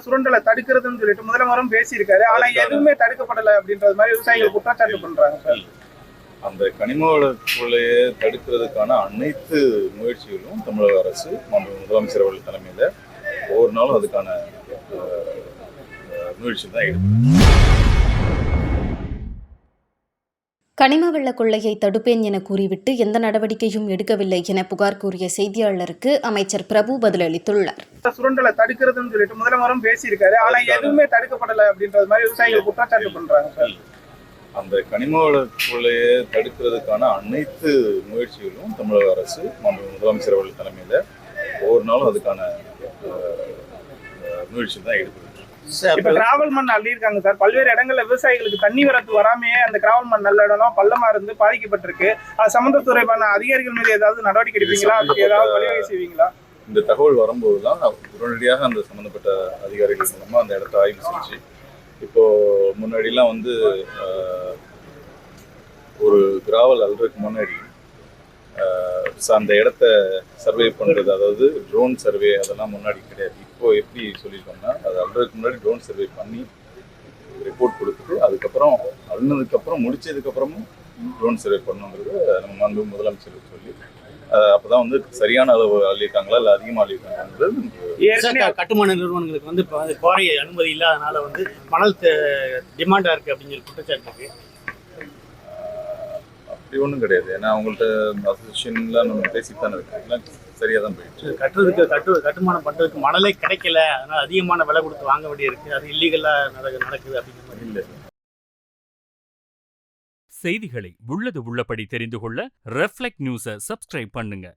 சுரண்டலை தடுக்கிறதுன்னு சொல்லிட்டு முதலமைச்சரும் பேசியிருக்காரு. ஆனா எதுவுமே தடுக்கப்படலை அப்படின்றது மாதிரி விவசாயிகள் குற்றச்சாட்டு பண்றாங்க சார். அந்த கனிம வள தடுக்கிறதுக்கான அனைத்து முயற்சிகளும் தமிழக அரசு முதலமைச்சர் அவர்கள் தலைமையில ஒவ்வொரு நாளும் அதுக்கான முயற்சி தான் எடுக்கும். கனிம வெள்ள கொள்ளையை தடுப்பேன் என கூறிவிட்டு எந்த நடவடிக்கையும் எடுக்கவில்லை என புகார் கூறிய செய்தியாளருக்கு அமைச்சர் பிரபு பதிலளித்துள்ளார். சுரண்டலை தடுக்கிறதுன்னு சொல்லிட்டு முதலமைச்சரும் பேசியிருக்காரு. ஆனா எதுவுமே தடுக்கப்படலை அப்படின்றது மாதிரி விவசாயிகள் குற்றச்சாட்டு பண்றாங்க சார். அந்த கனிம வள தடுக்கிறதுக்கான அனைத்து முயற்சிகளும் தமிழக அரசு முதலமைச்சர் அவர்கள் தலைமையில ஒவ்வொரு நாளும் அதுக்கான முயற்சி தான் எடுக்குது. இப்ப கிராவல் மண் அள்ளியிருக்காங்க சார். பல்வேறு இடங்கள்ல விவசாயிகளுக்கு தண்ணி வரத்து வராமையே அந்த கிராவல் மண் நல்ல இடம் பள்ளமா இருந்து பாதிக்கப்பட்டிருக்கு. அது சம்பந்தத்துறையான அதிகாரிகள் மீது ஏதாவது நடவடிக்கை எடுப்பீங்களா? அதுக்கு ஏதாவது வழிவகை செய்வீங்களா? இந்த தகவல் வரும்போதுதான் உடனடியாக அந்த சம்பந்தப்பட்ட அதிகாரிகள் மூலமா அந்த இடத்த ஆய்வு செஞ்சு, இப்போ முன்னாடிலாம் ஒரு கிராவல் அல்றதுக்கு முன்னாடி அந்த இடத்த சர்வே பண்ணுறது, அதாவது ட்ரோன் சர்வே அதெல்லாம் முன்னாடி கிடையாது. இப்போ எப்படி சொல்லியிருக்கோம்னா, அது அல்றதுக்கு முன்னாடி ட்ரோன் சர்வே பண்ணி ரிப்போர்ட் கொடுத்துட்டு அதுக்கப்புறம் அழுனதுக்கப்புறம் முடிச்சதுக்கப்புறமும் ட்ரோன் சர்வே பண்ணணுங்கிறது நம்ம மாண்பு முதலமைச்சர் சொல்லி அப்போதான் சரியான அளவு அள்ளியிருக்காங்களா இல்லை அதிகமாக அள்ளியிருக்காங்கிறது. கட்டுமான நிறுவனங்களுக்கு இப்போ குவாரி அனுமதி இல்லாதனால மணல் டிமாண்டாக இருக்குது அப்படிங்கிற குற்றச்சாட்டு இருக்கு. அப்படி ஒன்றும் கிடையாது. ஏன்னா அவங்கள்ட்ட அசோசியேஷன்லாம் நம்ம பேசித்தானே இருக்கோம், சரியாக தான் போயிடுச்சு. கட்டுமானம் பண்ணுறதுக்கு மணலே கிடைக்கல, அதனால் அதிகமான விலை கொடுத்து வாங்க வேண்டியிருக்கு. அது இல்லீகலாக நடக்குது அப்படிங்கிற மாதிரி இல்லை. செய்திகளை உள்ளது உள்ளபடி தெரிந்து கொள்ள ரெஃப்ளெக்ட் நியூஸை சப்ஸ்கிரைப் பண்ணுங்க.